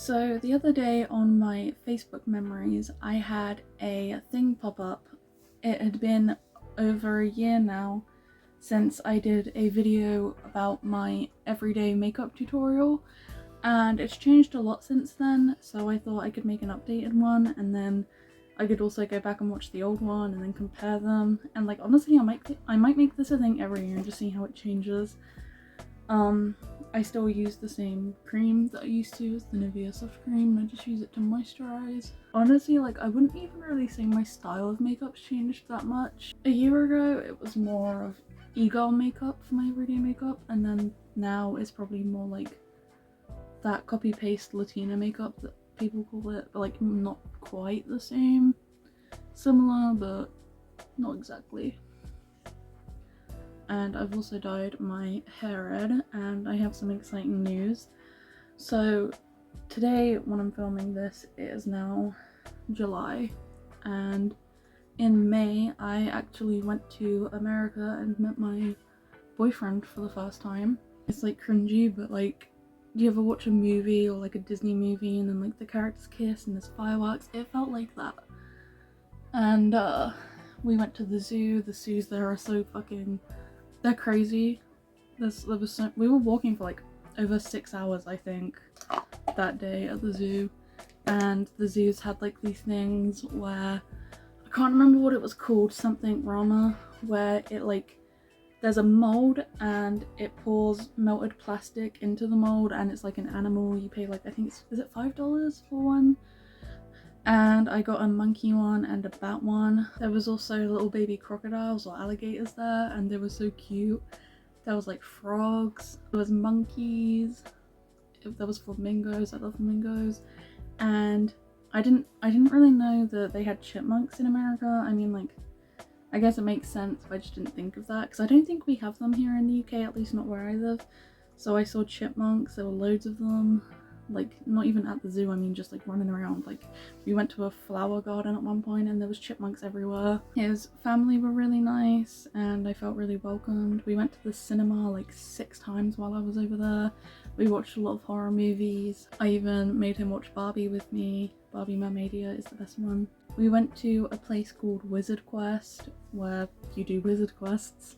So the other day on my Facebook memories, I had a thing pop up. It had been over a year now since I did a video about my everyday makeup tutorial, and it's changed a lot since then, so I thought I could make an updated one, and then I could also go back and watch the old one and then compare them. And like, honestly, I might make this a thing every year and just see how it changes. I still use the same cream that I used to use, the Nivea soft cream, and I just use it to moisturize. Honestly, like, I wouldn't even really say my style of makeup's changed that much. A year ago, it was more of e-girl makeup for my everyday makeup, and then now it's probably more like that copy-paste Latina makeup that people call it, but like not quite the same. Similar, but not exactly. And I've also dyed my hair red, and I have some exciting news. So today, when I'm filming this, it is now July, and in May I actually went to America and met my boyfriend for the first time. It's like cringy, but like, do you ever watch a movie or like a Disney movie and then like the characters kiss and there's fireworks? It felt like that. And we went to the zoo. The zoos there are so fucking, they're crazy. We were walking for like over 6 hours, I think, that day at the zoo, and the zoos had like these things where, I can't remember what it was called, something Rama, where it like, there's a mold and it pours melted plastic into the mold, and it's like an animal. You pay like, I think is it $5 for one? And I got a monkey one and a bat one. There was also little baby crocodiles or alligators there, and they were so cute. There was like frogs, there was monkeys, there was flamingos. I love flamingos. And I didn't really know that they had chipmunks in America. I mean, like, I guess it makes sense, but I just didn't think of that because I don't think we have them here in the UK, at least not where I live. So I saw chipmunks, there were loads of them. Like, not even at the zoo, I mean just like running around. Like, we went to a flower garden at one point and there was chipmunks everywhere. His family were really nice and I felt really welcomed. We went to the cinema like 6 times while I was over there. We watched a lot of horror movies. I even made him watch Barbie with me. Barbie Mermaidia is the best one. We went to a place called Wizard Quest where you do wizard quests,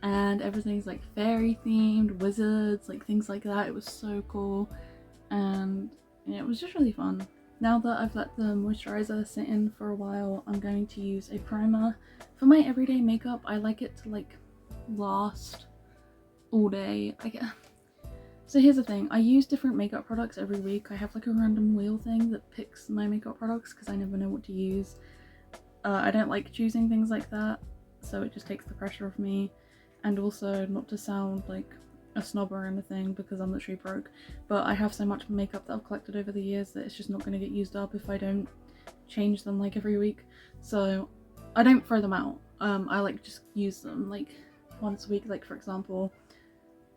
and everything's like fairy themed, wizards, like things like that. It was so cool. And yeah, it was just really fun. Now that I've let the moisturizer sit in for a while, I'm going to use a primer. For my everyday makeup, I like it to like last all day. So here's the thing, I use different makeup products every week. I have like a random wheel thing that picks my makeup products because I never know what to use. I don't like choosing things like that, so it just takes the pressure off me. And also, not to sound like a snob or anything because I'm literally broke, but I have so much makeup that I've collected over the years that it's just not going to get used up if I don't change them like every week. So I don't throw them out. I like just use them like once a week. Like, for example,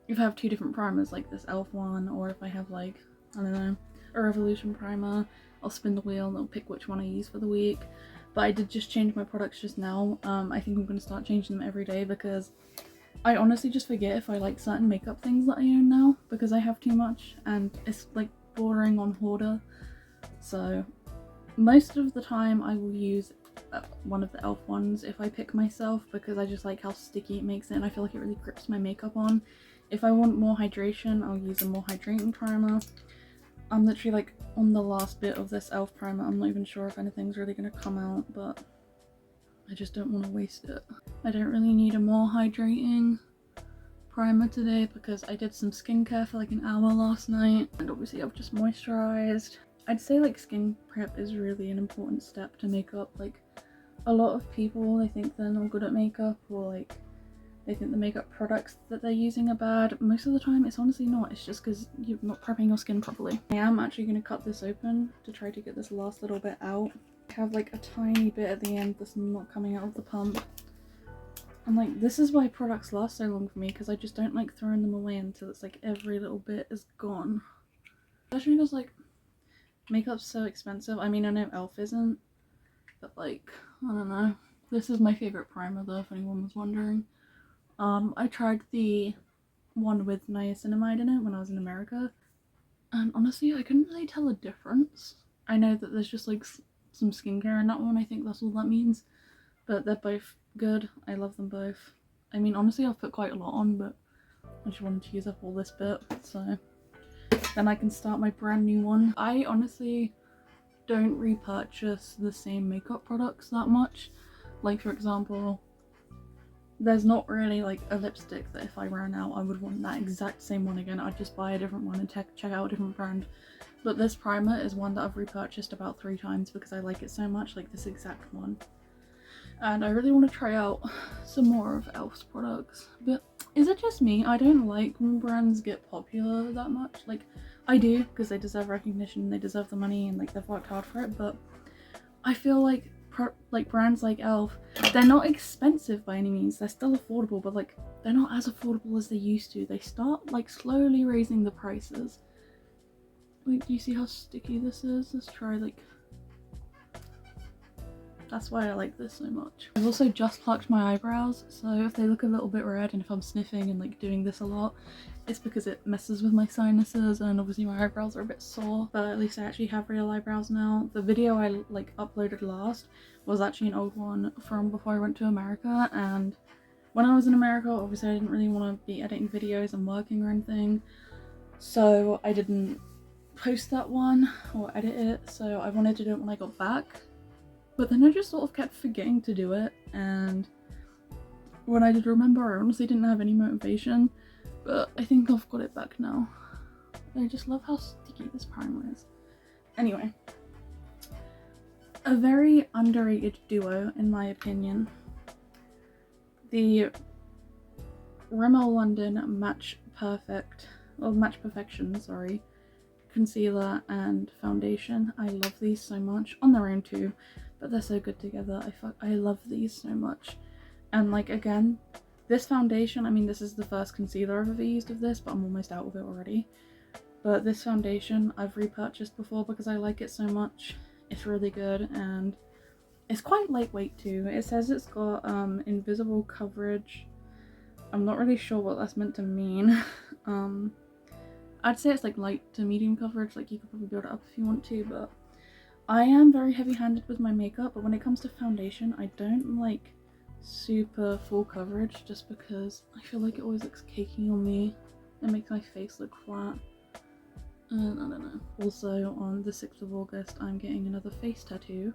if I have 2 different primers like this elf one, or if I have like, I don't know, a Revolution primer, I'll spin the wheel and it'll pick which one I use for the week. But I did just change my products just now. I think I'm going to start changing them every day because I honestly just forget if I like certain makeup things that I own now because I have too much and it's like bordering on hoarder. So most of the time I will use one of the elf ones if I pick myself because I just like how sticky it makes it and I feel like it really grips my makeup on. If I want more hydration, I'll use a more hydrating primer. I'm literally like on the last bit of this elf primer. I'm not even sure if anything's really going to come out, but I just don't want to waste it. I don't really need a more hydrating primer today because I did some skincare for like an hour last night, and obviously I've just moisturized. I'd say like skin prep is really an important step to makeup. Like, a lot of people, they think they're not good at makeup, or like they think the makeup products that they're using are bad. Most of the time it's honestly not, it's just because you're not prepping your skin properly. I am actually going to cut this open to try to get this last little bit out. I have like a tiny bit at the end that's not coming out of the pump. And like, this is why products last so long for me, because I just don't like throwing them away until it's like every little bit is gone. Especially because like, makeup's so expensive. I mean, I know e.l.f. isn't, but like, I don't know. This is my favourite primer though, if anyone was wondering. I tried the one with niacinamide in it when I was in America. And honestly, I couldn't really tell a difference. I know that there's just like some skincare in that one, I think that's all that means. But they're both good. I love them both. I mean, honestly, I've put quite a lot on, but I just wanted to use up all this bit, so then I can start my brand new one. I honestly don't repurchase the same makeup products that much. Like, for example, there's not really like a lipstick that if I ran out I would want that exact same one again. I'd just buy a different one and check out a different brand. But this primer is one that I've repurchased about 3 times because I like it so much, like this exact one. And I really want to try out some more of e.l.f.'s products. But is it just me? I don't like when brands get popular that much. Like, I do, because they deserve recognition, they deserve the money, and like they've worked hard for it, but I feel like brands like e.l.f., they're not expensive by any means, they're still affordable, but like they're not as affordable as they used to. They start like slowly raising the prices. Like, do you see how sticky this is? Let's try like, that's why I like this so much. I've also just plucked my eyebrows, so if they look a little bit red and if I'm sniffing and like doing this a lot, it's because it messes with my sinuses, and obviously my eyebrows are a bit sore, but at least I actually have real eyebrows now. The video I like uploaded last was actually an old one from before I went to America, and when I was in America, obviously I didn't really want to be editing videos and working or anything, so I didn't post that one or edit it, so I wanted to do it when I got back. But then I just sort of kept forgetting to do it, and when I did remember, I honestly didn't have any motivation, but I think I've got it back now. I just love how sticky this primer is. Anyway, a very underrated duo in my opinion. The Rimmel London Match Perfection, sorry, concealer and foundation. I love these so much, on their own too, but they're so good together. I love these so much. And like, again, this foundation, I mean, this is the first concealer I've ever used of this, but I'm almost out of it already. But this foundation I've repurchased before because I like it so much. It's really good, and it's quite lightweight too. It says it's got invisible coverage. I'm not really sure what that's meant to mean. I'd say it's like light to medium coverage, like you could probably build it up if you want to, but I am very heavy-handed with my makeup, but when it comes to foundation, I don't like super full coverage just because I feel like it always looks cakey on me. It makes my face look flat. And I don't know. Also, on the 6th of August, I'm getting another face tattoo,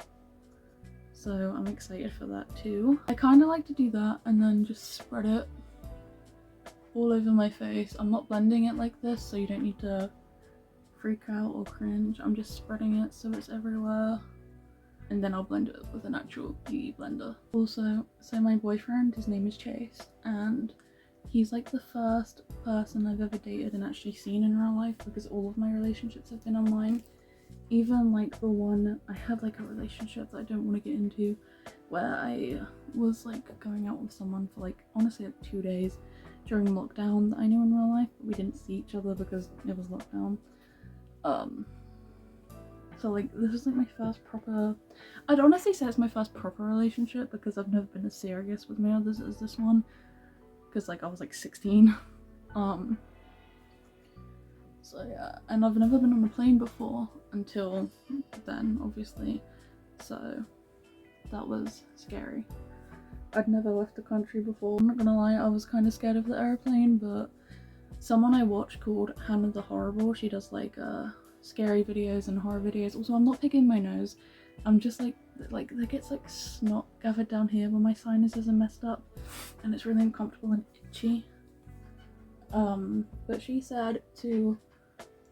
so I'm excited for that too. I kind of like to do that and then just spread it all over my face. I'm not blending it like this, so you don't need to freak out or cringe. I'm just spreading it so it's everywhere, and then I'll blend it with an actual beauty blender. Also, so my boyfriend, his name is Chase, and he's like the first person I've ever dated and actually seen in real life, because all of my relationships have been online. Even like the one I had, like a relationship that I don't want to get into, where I was like going out with someone for like honestly like 2 days during lockdown that I knew in real life, but we didn't see each other because it was lockdown. So like this is like my first proper, I'd honestly say it's my first proper relationship because I've never been as serious with my others as this one, because like I was like 16. So yeah, and I've never been on a plane before until then, obviously, so that was scary. I'd never left the country before. I'm not gonna lie, I was kind of scared of the airplane, but someone I watch called Hannah the Horrible, she does like scary videos and horror videos. Also, I'm not picking my nose, I'm just like there gets like snot gathered down here where my sinuses are messed up, and it's really uncomfortable and itchy. But she said to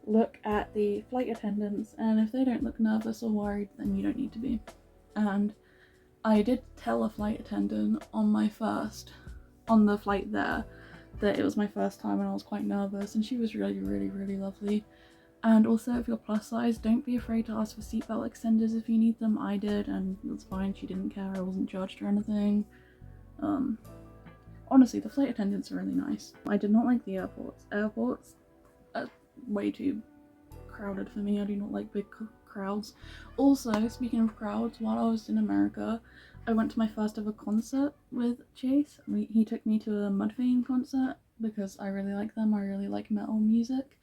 look at the flight attendants, and if they don't look nervous or worried, then you don't need to be. And I did tell a flight attendant on the flight there that it was my first time and I was quite nervous, and she was really lovely. And also, if you're plus size, don't be afraid to ask for seatbelt extenders if you need them. I did, and it was fine. She didn't care. I wasn't judged or anything. Honestly, the flight attendants are really nice. I did not like the airports. Airports are way too crowded for me. I do not like big crowds. Also, speaking of crowds, while I was in America, I went to my first ever concert with Chase. He took me to a Mudvayne concert because I really like them. I really like metal music.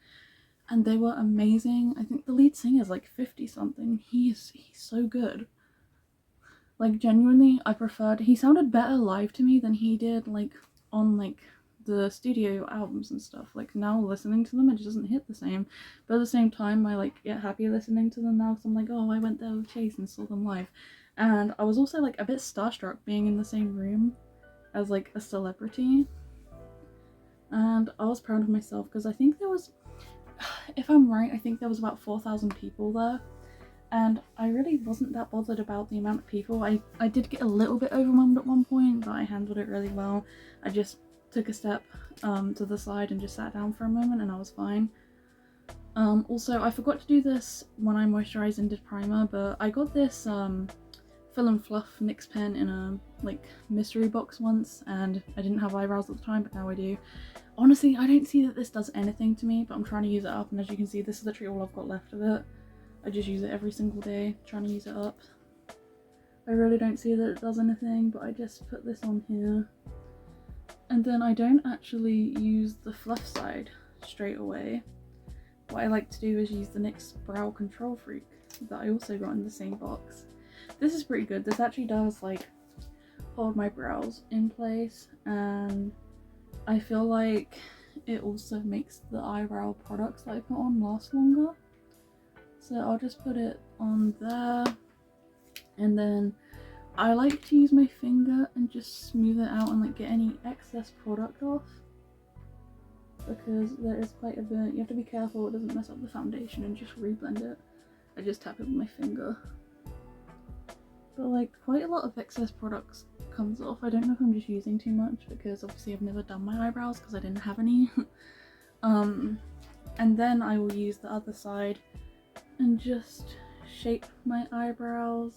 and they were amazing. I think the lead singer is like 50 something. He's so good. Like genuinely, he sounded better live to me than he did like on like the studio albums and stuff. Like now listening to them, it just doesn't hit the same. But at the same time, I like get happy listening to them now because I'm like, oh, I went there with Chase and saw them live. And I was also like a bit starstruck being in the same room as like a celebrity. And I was proud of myself because I think there was, if I'm right, I think there was about 4,000 people there. And I really wasn't that bothered about the amount of people. I did get a little bit overwhelmed at one point, but I handled it really well. I just took a step to the side and just sat down for a moment and I was fine. Also, I forgot to do this when I moisturised and did primer, but I got this Fill and Fluff NYX pen in a like mystery box once, and I didn't have eyebrows at the time, but now I do. Honestly, I don't see that this does anything to me, but I'm trying to use it up, and as you can see, this is literally all I've got left of it. I just use it every single day, trying to use it up. I really don't see that it does anything, but I just put this on here. And then I don't actually use the fluff side straight away. What I like to do is use the NYX Brow Control Freak that I also got in the same box. This is pretty good. This actually does like hold my brows in place, and I feel like it also makes the eyebrow products that I put on last longer. So I'll just put it on there, and then I like to use my finger and just smooth it out and like get any excess product off, because there is quite a bit. You have to be careful it doesn't mess up the foundation and just reblend it. I just tap it with my finger. But like quite a lot of excess products comes off. I don't know if I'm just using too much because obviously I've never done my eyebrows because I didn't have any. And then I will use the other side and just shape my eyebrows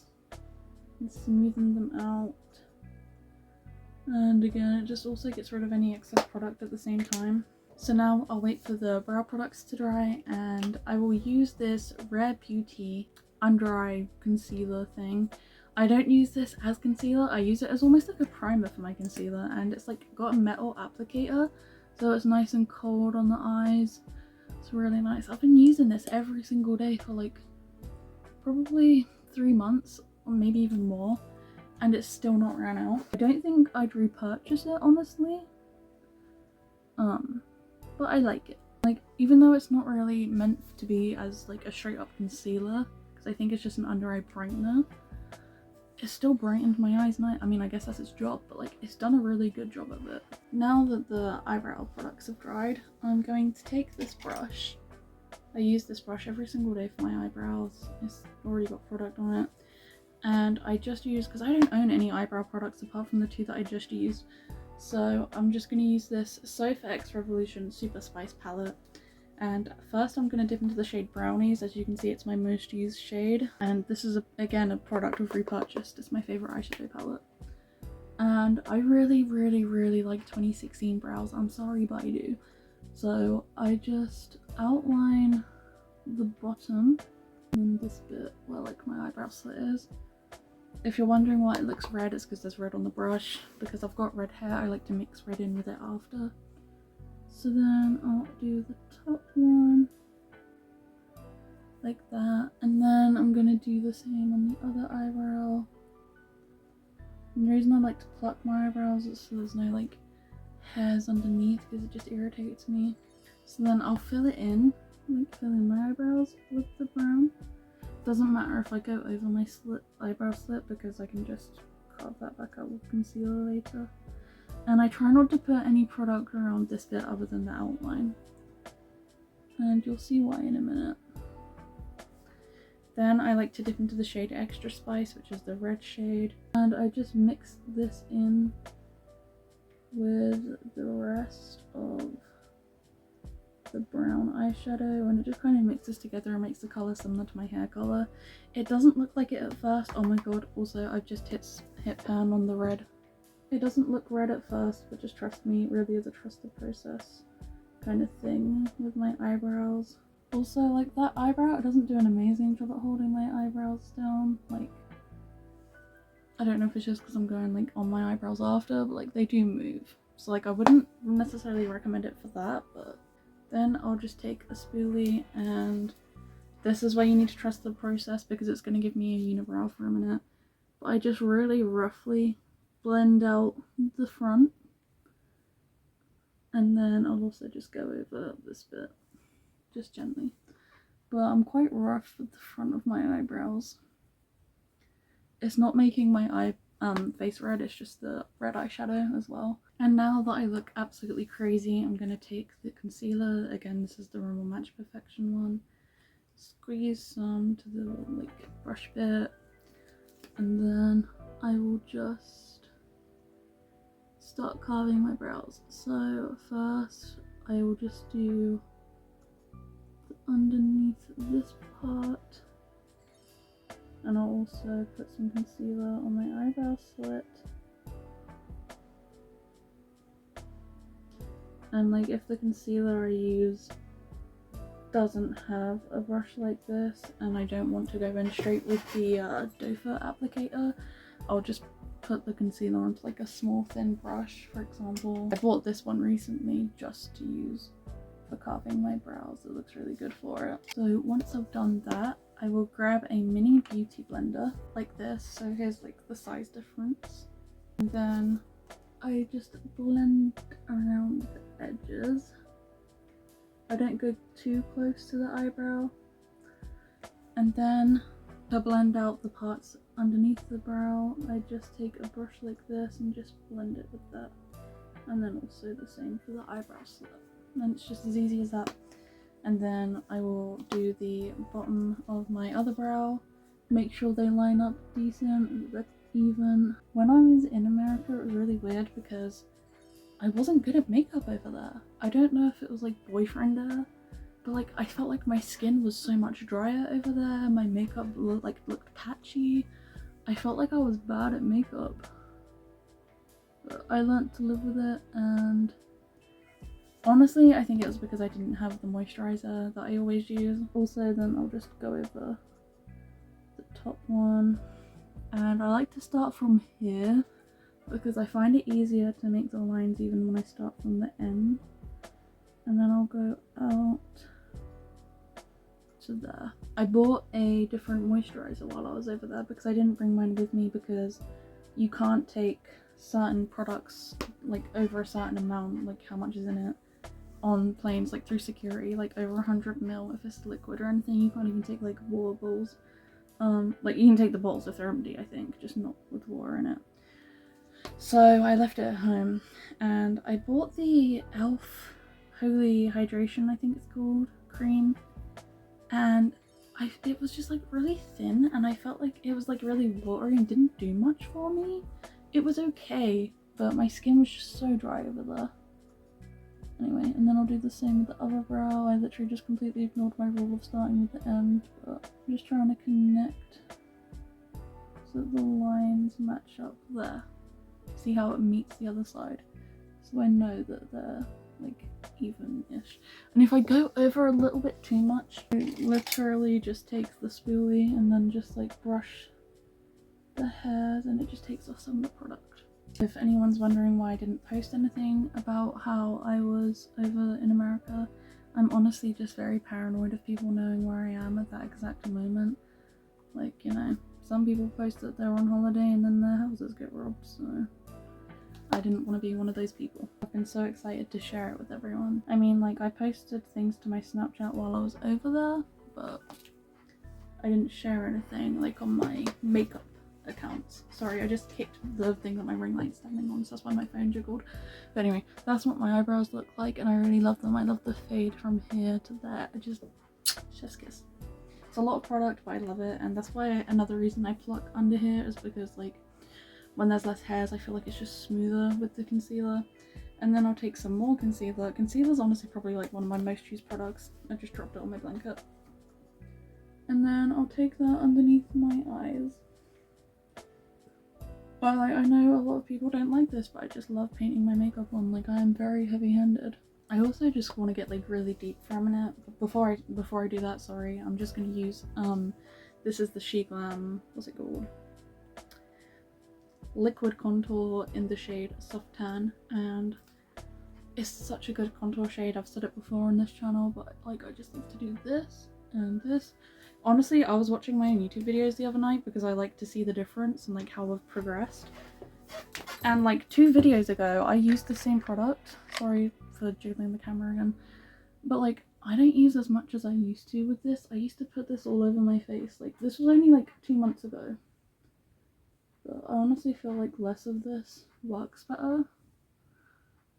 and smoothen them out. And again, it just also gets rid of any excess product at the same time. So now I'll wait for the brow products to dry, and I will use this Rare Beauty under eye concealer thing. I don't use this as concealer, I use it as almost like a primer for my concealer, and it's like got a metal applicator, so it's nice and cold on the eyes. It's really nice. I've been using this every single day for like probably 3 months or maybe even more, and it's still not ran out. I don't think I'd repurchase it honestly, but I like it. Like, even though it's not really meant to be as like a straight up concealer, because I think it's just an under eye brightener, it still brightened my eyes, and I mean, I guess that's its job, but like it's done a really good job of it. Now that the eyebrow products have dried, I'm going to take this brush. I use this brush every single day for my eyebrows. It's already got product on it, and I just use, because I don't own any eyebrow products apart from the 2 that I just used, so I'm just going to use this Sofa X Revolution Super Spice palette. And first I'm going to dip into the shade Brownies. As you can see, it's my most used shade, and this is again a product I've repurchased. It's my favourite eyeshadow palette, and I really like 2016 brows. I'm sorry, but I do. So I just outline the bottom and this bit where like my eyebrow slit is. If you're wondering why it looks red, it's because there's red on the brush. Because I've got red hair, I like to mix red in with it after. So then I'll do the top one like that, and then I'm gonna do the same on the other eyebrow. And the reason I like to pluck my eyebrows is so there's no like hairs underneath, because it just irritates me. So then I'll fill it in, like fill in my eyebrows with the brown. Doesn't matter if I go over my eyebrow slit, because I can just carve that back out with concealer later. And I try not to put any product around this bit other than the outline, and you'll see why in a minute. Then I like to dip into the shade Extra Spice, which is the red shade, and I just mix this in with the rest of the brown eyeshadow, and it just kind of mixes together and makes the colour similar to my hair colour. It doesn't look like it at first. Oh my god, also I've just hit pan on the red. It doesn't look red at first, but just trust me, it really is a trusted process kind of thing with my eyebrows. Also, like that eyebrow, it doesn't do an amazing job at holding my eyebrows down. Like, I don't know if it's just because I'm going like on my eyebrows after, but like they do move. So like I wouldn't necessarily recommend it for that, but Then I'll just take a spoolie, and this is where you need to trust the process because it's going to give me a unibrow for a minute. But I just really roughly blend out the front, and then I'll also just go over this bit, just gently. But I'm quite rough with the front of my eyebrows. It's not making my face red, it's just the red eyeshadow as well. And now that I look absolutely crazy, I'm going to take the concealer. Again, this is the Rimmel Match Perfection one. Squeeze some to the like brush bit, and then I will just start carving my brows. So first I will just do underneath this part, and I'll also put some concealer on my eyebrow slit. And like if the concealer I use doesn't have a brush like this and I don't want to go in straight with the doe foot applicator, I'll just put the concealer onto like a small thin brush. For example, I bought this one recently just to use for carving my brows. It looks really good for it. So once I've done that, I will grab a mini beauty blender like this. So here's like the size difference, and then I just blend around the edges. I don't go too close to the eyebrow, and then to blend out the parts underneath the brow, I just take a brush like this and just blend it with that, and then also the same for the eyebrow slit, and it's just as easy as that. And then I will do the bottom of my other brow, make sure they line up decent, look even. When I was in America, it was really weird because I wasn't good at makeup over there. I don't know if it was like boyfriend era, but like I felt like my skin was so much drier over there. My makeup looked patchy. I felt like I was bad at makeup. But I learnt to live with it, and honestly I think it was because I didn't have the moisturizer that I always use. Also, then I'll just go over the top one, and I like to start from here because I find it easier to make the lines even when I start from the end. And then I'll go out to there. I bought a different moisturizer while I was over there because I didn't bring mine with me, because you can't take certain products like over a certain amount, like how much is in it, on planes, like through security, like over 100 ml if it's liquid or anything. You can't even take like water bowls. Like you can take the bowls if they're empty, I think, just not with water in it. So I left it at home, and I bought the e.l.f. Holy Hydration, I think it's called, cream, and it was just like really thin, and I felt like it was like really watery and didn't do much for me. It was okay, but my skin was just so dry over there. Anyway, and then I'll do the same with the other brow. I literally just completely ignored my rule of starting with the end, but I'm just trying to connect so that the lines match up there. See how it meets the other side, so I know that they're like even-ish. And if I go over a little bit too much, I literally just take the spoolie and then just like brush the hairs, and it just takes off some of the product. If anyone's wondering why I didn't post anything about how I was over in America, I'm honestly just very paranoid of people knowing where I am at that exact moment. Like, you know, some people post that they're on holiday and then their houses get robbed, so I didn't want to be one of those people. I've been so excited to share it with everyone. I mean, like, I posted things to my Snapchat while I was over there, but I didn't share anything like on my makeup accounts. Sorry, I just kicked the thing that my ring light's standing on, so that's why my phone jiggled. But anyway, that's what my eyebrows look like, and I really love them. I love the fade from here to there. Chef's kiss. It's a lot of product, but I love it, and that's why another reason I pluck under here is because, like, when there's less hairs, I feel like it's just smoother with the concealer. And then I'll take some more concealer. Concealer's honestly probably like one of my most used products. I just dropped it on my blanket. And then I'll take that underneath my eyes. But like, I know a lot of people don't like this, but I just love painting my makeup on. Like, I am very heavy-handed. I also just want to get like really deep for a minute. But before I do that, sorry, I'm just gonna use this is the She Glam, what's it called? Liquid contour in the shade Soft Tan, and It's such a good contour shade. I've said it before on this channel, but like I just need to do this and this. Honestly, I was watching my own YouTube videos the other night because I like to see the difference and like how I've progressed. And like 2 videos ago, I used the same product. Sorry for jiggling the camera again. But like, I don't use as much as I used to with this. I used to put this all over my face. Like, this was only like 2 months ago. But I honestly feel like less of this works better.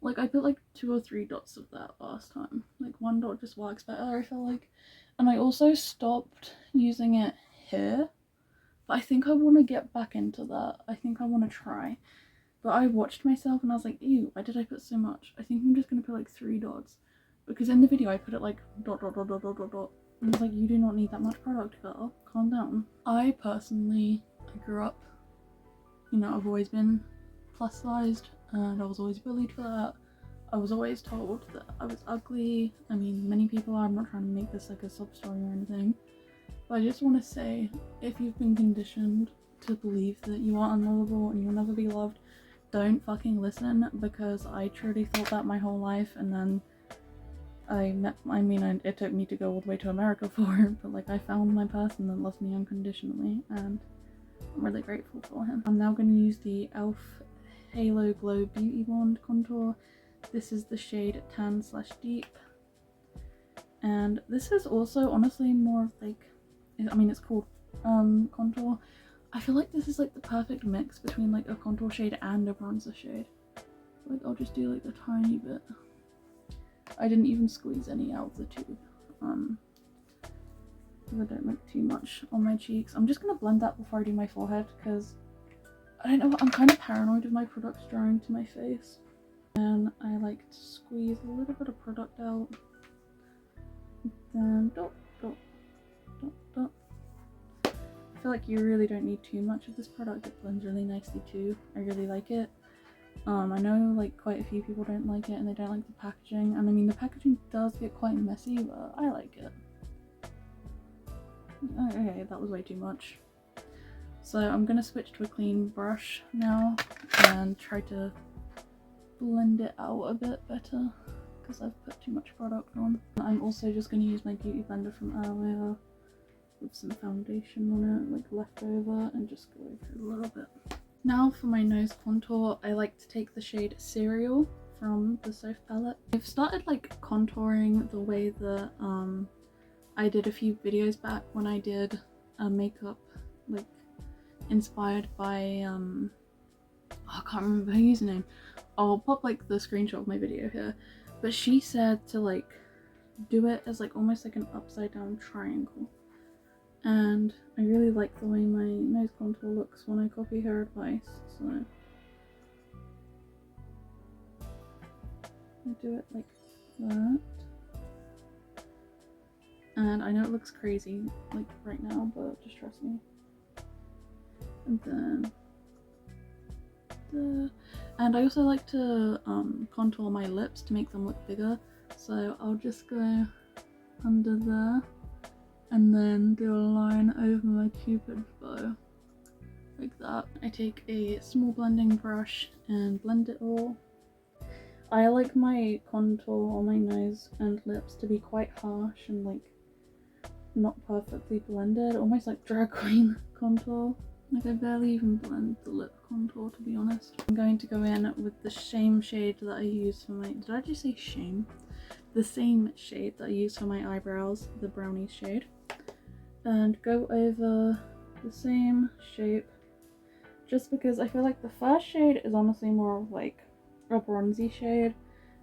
Like, I put like 2 or 3 dots of that last time. Like, 1 dot just works better, I feel like. And I also stopped using it here. But I think I want to get back into that. I think I want to try. But I watched myself and I was like, ew, why did I put so much? I think I'm just going to put like 3 dots. Because in the video I put it like dot dot dot dot dot dot dot. And I was like, you do not need that much product, girl. Calm down. I grew up, you know, I've always been plus sized and I was always bullied for that. I was always told that I was ugly. I mean, many people are. I'm not trying to make this like a sub story or anything. But I just want to say, if you've been conditioned to believe that you are unlovable and you'll never be loved, don't fucking listen, because I truly thought that my whole life, and then it took me to go all the way to America for it, but like I found my person that loves me unconditionally and I'm really grateful for him. I'm now going to use the e.l.f. Halo Glow Beauty Wand contour. This is the shade Tan/Deep. And this is also honestly more like, I mean it's called contour. I feel like this is like the perfect mix between like a contour shade and a bronzer shade. Like I'll just do like a tiny bit. I didn't even squeeze any out of the tube. Because I don't like too much on my cheeks. I'm just gonna blend that before I do my forehead because I don't know, I'm kind of paranoid of my products drying to my face. And I like to squeeze a little bit of product out. Then dot, dot, dot, dot. I feel like you really don't need too much of this product. It blends really nicely too. I really like it. I know like quite a few people don't like it and they don't like the packaging, and I mean the packaging does get quite messy, but I like it. Okay, that was way too much. So I'm gonna switch to a clean brush now and try to blend it out a bit better because I've put too much product on. I'm also just gonna use my beauty blender from earlier with some foundation on it, like leftover, and just go over a little bit. Now for my nose contour, I like to take the shade Cereal from the Soph palette. I've started like contouring the way that I did a few videos back when I did a makeup like inspired by I can't remember her username. I'll pop like the screenshot of my video here, but she said to like do it as like almost like an upside down triangle. And I really like the way my nose contour looks when I copy her advice, so I do it like that. And I know it looks crazy like right now, but just trust me. And then and I also like to contour my lips to make them look bigger, so I'll just go under there and then do a line over my cupid's bow, like that. I take a small blending brush and blend it all. I like my contour on my nose and lips to be quite harsh and like not perfectly blended, almost like drag queen contour. Like I barely even blend the lip contour, to be honest. I'm going to go in with the same shade that I use for my, did I just say shame? The same shade that I use for my eyebrows, the brownie shade. And go over the same shape, just because I feel like the first shade is honestly more of like a bronzy shade,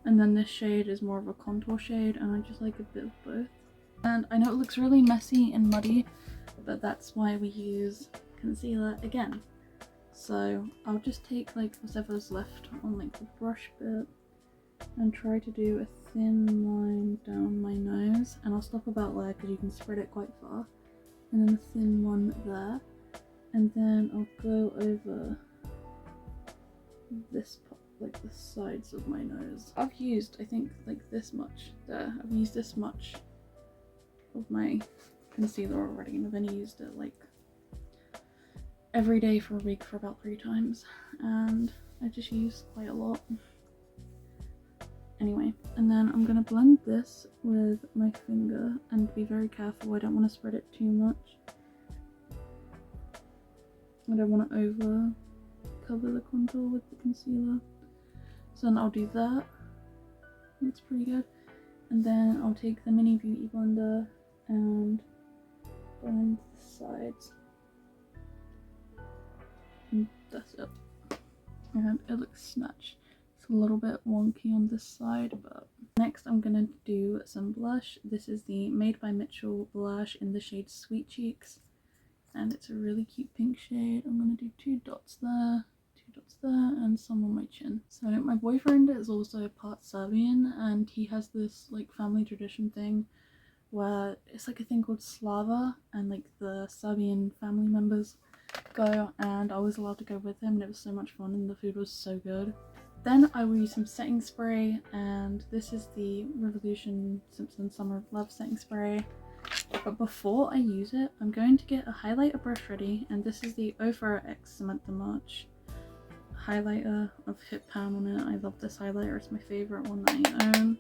and then this shade is more of a contour shade, and I just like a bit of both. And I know it looks really messy and muddy, but that's why we use concealer again. So I'll just take like whatever's left on like the brush bit and try to do a thin line down my nose, and I'll stop about there because you can spread it quite far. And then a thin one there, and then I'll go over this part, like the sides of my nose. I've used, I think, like this much there. I've used this much of my concealer already, and I've only used it like every day for a week for about 3 times, and I just use quite a lot. Anyway, and then I'm gonna blend this with my finger and be very careful. I don't want to spread it too much. I don't want to over cover the contour with the concealer. So then I'll do that. That's pretty good. And then I'll take the mini beauty blender and blend the sides. And that's it. And it looks snatched. It's a little bit wonky on this side, but next I'm gonna do some blush. This is the Made by Mitchell blush in the shade Sweet Cheeks, and it's a really cute pink shade. I'm gonna do 2 dots there, 2 dots there, and some on my chin. So my boyfriend is also part Serbian, and he has this like family tradition thing where it's like a thing called Slava, and like the Serbian family members go, and I was allowed to go with him, and it was so much fun, and the food was so good. Then I will use some setting spray, and this is the Revolution Simpson Summer of Love setting spray. But before I use it, I'm going to get a highlighter brush ready, and this is the Ofra X Samantha March highlighter. I've hit pan on it. I love this highlighter. It's my favourite one that I own.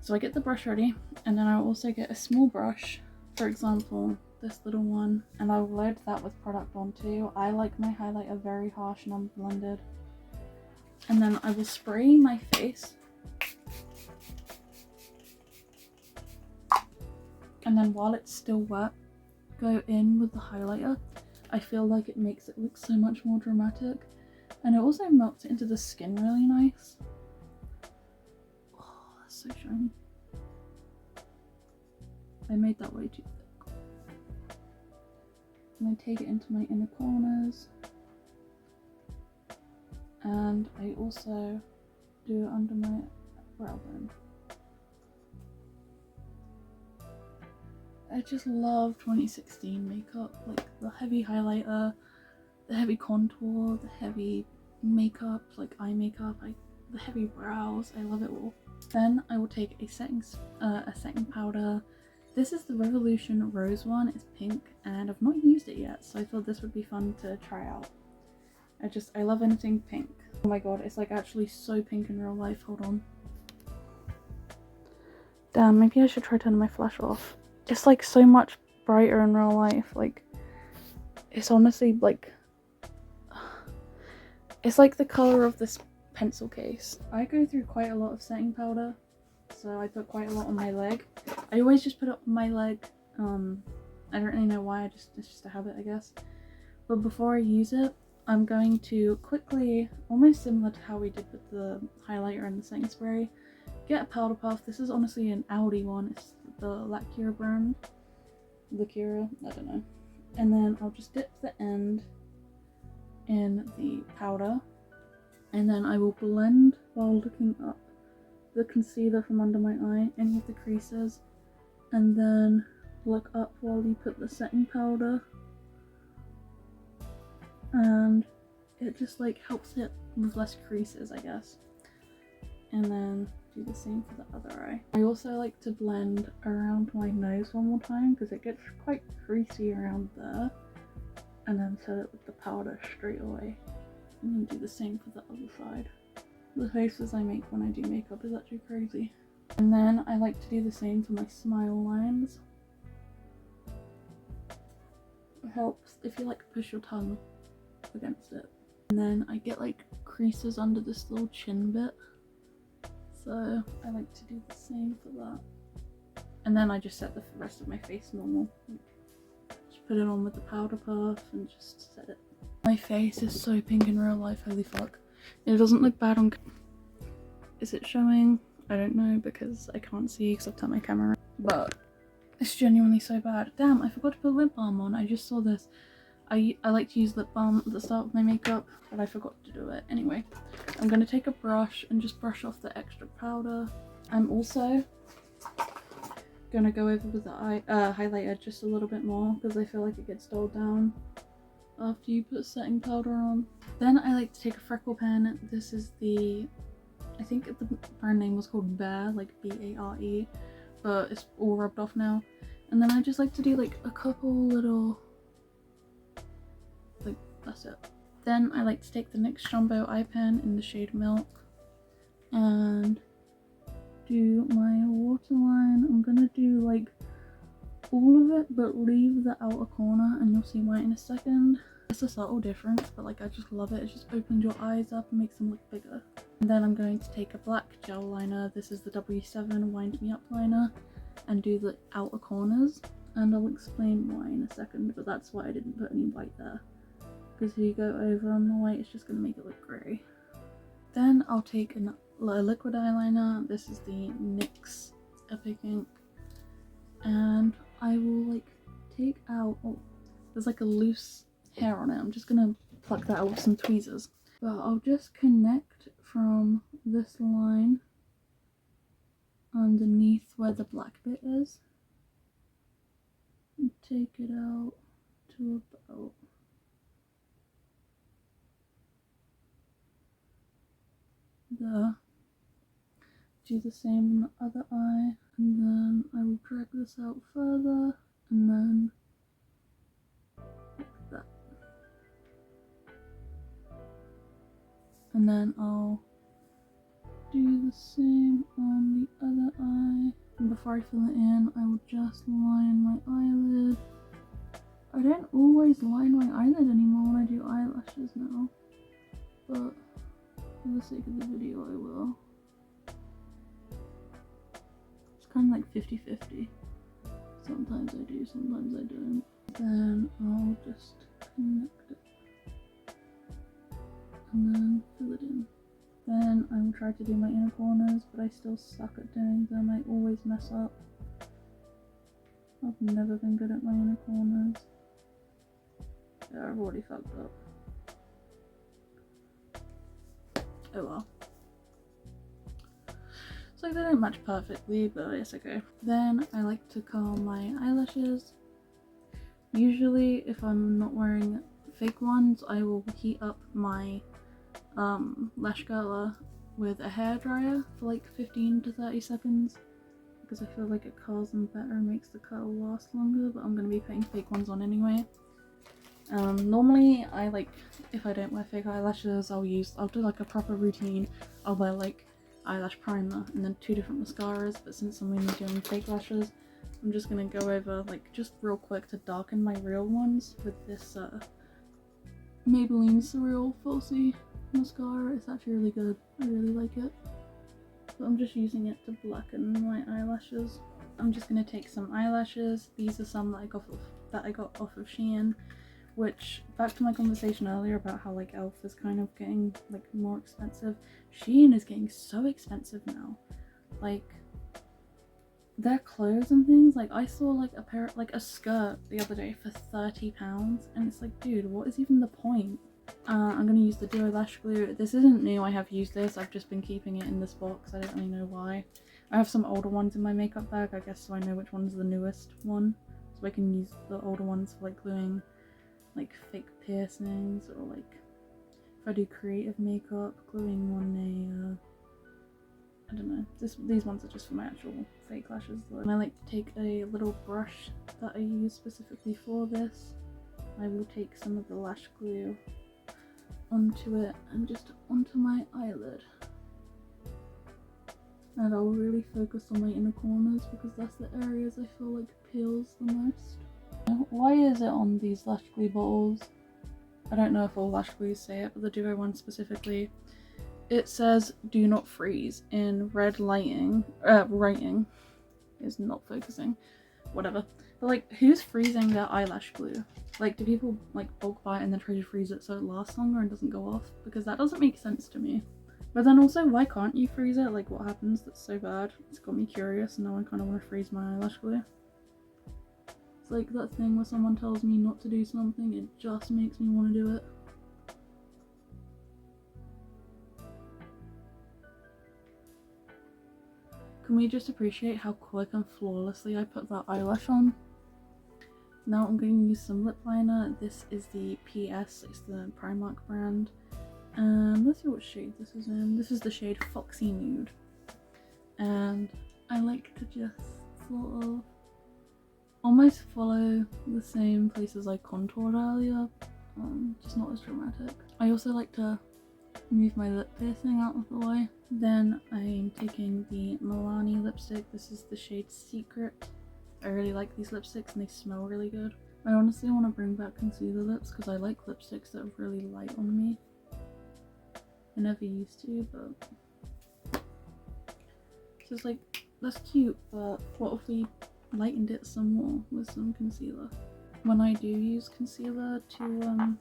So I get the brush ready, and then I'll also get a small brush, for example this little one, and I'll load that with product onto. I like my highlighter very harsh and unblended. And then I will spray my face, and then while it's still wet, go in with the highlighter. I feel like it makes it look so much more dramatic, and it also melts it into the skin really nice. Oh, that's so shiny. I made that way too thick. And I take it into my inner corners. And I also do it under my brow bone. I just love 2016 makeup, like the heavy highlighter, the heavy contour, the heavy makeup, like eye makeup, the heavy brows. I love it all. Then I will take a setting powder. This is the Revolution Rose one. It's pink, and I've not used it yet, so I thought this would be fun to try out. I love anything pink. Oh my god, it's like actually so pink in real life. Hold on. Damn, maybe I should try turning my flash off. It's like so much brighter in real life. Like, it's honestly like, it's like the color of this pencil case. I go through quite a lot of setting powder, so I put quite a lot on my leg. I always just put it on my leg. I don't really know why, it's just a habit, I guess. But before I use it, I'm going to quickly, almost similar to how we did with the highlighter and the setting spray, get a powder puff. This is honestly an Audi one. It's the Lacura brand. Lacura, I don't know. And then I'll just dip the end in the powder, and then I will blend while looking up the concealer from under my eye, any of the creases, and then look up while you put the setting powder. And it just like helps it with less creases, I guess. And then do the same for the other eye. I also like to blend around my nose one more time because it gets quite creasy around there, and then set it with the powder straight away, and then do the same for the other side. The faces I make when I do makeup is actually crazy. And then I like to do the same for my smile lines. It helps if you like push your tongue against it. And then I get like creases under this little chin bit, so I like to do the same for that. And then I just set the rest of my face normal. Just put it on with the powder puff and just set it. My face is so pink in real life, holy fuck. It doesn't look bad on Is it showing? I don't know because I can't see because I've turned my camera on. But it's genuinely so bad. Damn, I forgot to put lip balm on. I just saw this. I like to use lip balm at the start of my makeup, but I forgot to do it. Anyway, I'm going to take a brush and just brush off the extra powder. I'm also going to go over with the highlighter just a little bit more because I feel like it gets dulled down after you put setting powder on. Then I like to take a freckle pen. This is the, I think the brand name was called Bare, like B-A-R-E, but it's all rubbed off now. And then I just like to do like a couple little, like that's it. Then I like to take the NYX Jumbo eye pen in the shade Milk and do my waterline. I'm gonna do like all of it but leave the outer corner, and you'll see why in a second. It's a subtle difference, but like I just love it. It just opens your eyes up and makes them look bigger. And then I'm going to take a black gel liner. This is the W7 Wind Me Up liner, and do the outer corners, and I'll explain why in a second, but that's why I didn't put any white there, because if you go over on the white it's just going to make it look grey. Then I'll take a liquid eyeliner. This is the NYX Epic Ink, and I will like take out, oh, there's like a loose hair on it. I'm just gonna pluck that out with some tweezers. But I'll just connect from this line underneath where the black bit is and take it out to about there. Do the same on the other eye, and then I will drag this out further, and then like that. And then I'll do the same on the other eye. And before I fill it in, I will just line my eyelid. I don't always line my eyelid anymore when I do eyelashes now, but for the sake of the video I will. It's kind of like 50-50. Sometimes I do, sometimes I don't. Then I'll just connect it and then fill it in. Then I will try to do my inner corners, but I still suck at doing them. I always mess up. I've never been good at my inner corners. Yeah, I've already fucked up. Oh well. It's like they don't match perfectly, but it's okay. Then I like to curl my eyelashes. Usually if I'm not wearing fake ones, I will heat up my lash curler with a hairdryer for like 15 to 30 seconds, because I feel like it curls them better and makes the curl last longer, but I'm going to be putting fake ones on anyway. Normally I like, if I don't wear fake eyelashes, I'll do like a proper routine. I'll wear like eyelash primer and then 2 different mascaras, but since I'm only doing fake lashes, I'm just going to go over like just real quick to darken my real ones with this Maybelline Surreal Falsy mascara. It's actually really good. I really like it. But I'm just using it to blacken my eyelashes. I'm just going to take some eyelashes. These are some that I got off of Shein, which, back to my conversation earlier about how like Elf is kind of getting like more expensive. Shein is getting so expensive now. Like their clothes and things, like I saw like a skirt the other day for £30, and it's like, dude, what is even the point? I'm going to use the Duo Lash Glue. This isn't new, I have used this, I've just been keeping it in this box, I don't really know why. I have some older ones in my makeup bag, I guess, so I know which one's the newest one, so I can use the older ones for like gluing like fake piercings, or like if I do creative makeup, gluing on I don't know, these ones are just for my actual fake lashes though. And I like to take a little brush that I use specifically for this. I will take some of the lash glue onto it and just onto my eyelid, and I'll really focus on my inner corners because that's the areas I feel like peels the most. Why is it on these lash glue bottles? I don't know if all lash glues say it, but the Duo one specifically, it says do not freeze in red writing is not focusing, whatever. But like, who's freezing their eyelash glue? Like, do people like bulk buy it and then try to freeze it so it lasts longer and doesn't go off? Because that doesn't make sense to me. But then also, why can't you freeze it? Like, what happens that's so bad? It's got me curious, and now I kind of want to freeze my eyelash glue. It's like that thing where someone tells me not to do something, it just makes me want to do it. Can we just appreciate how quick and flawlessly I put that eyelash on? Now I'm going to use some lip liner. This is the PS, it's the Primark brand. And let's see what shade this is in. This is the shade Foxy Nude. And I like to just sort of almost follow the same places I contoured earlier, just not as dramatic. I also like to move my lip piercing out of the way. Then I'm taking the Milani lipstick. This is the shade Secret. I really like these lipsticks and they smell really good. I honestly want to bring back concealer lips because I like lipsticks that are really light on me. I never used to, but so it's like, that's cute, but what if we lightened it some more with some concealer? When I do use concealer to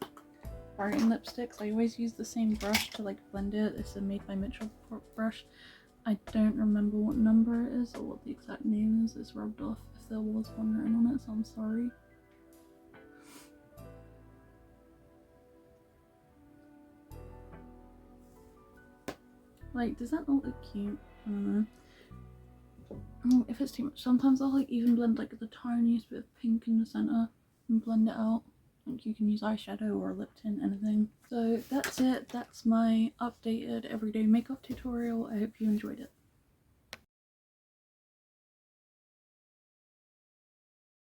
brighten lipsticks, I always use the same brush to like blend it. It's a Made by Mitchell brush. I don't remember what number it is or what the exact name is. It's rubbed off if there was one written on it, so I'm sorry. Like, does that not look cute? I don't know. If it's too much, sometimes I'll like even blend like the tiniest bit of pink in the center and blend it out. Like, you can use eyeshadow or lip tint, anything. So that's it. That's my updated everyday makeup tutorial. I hope you enjoyed it.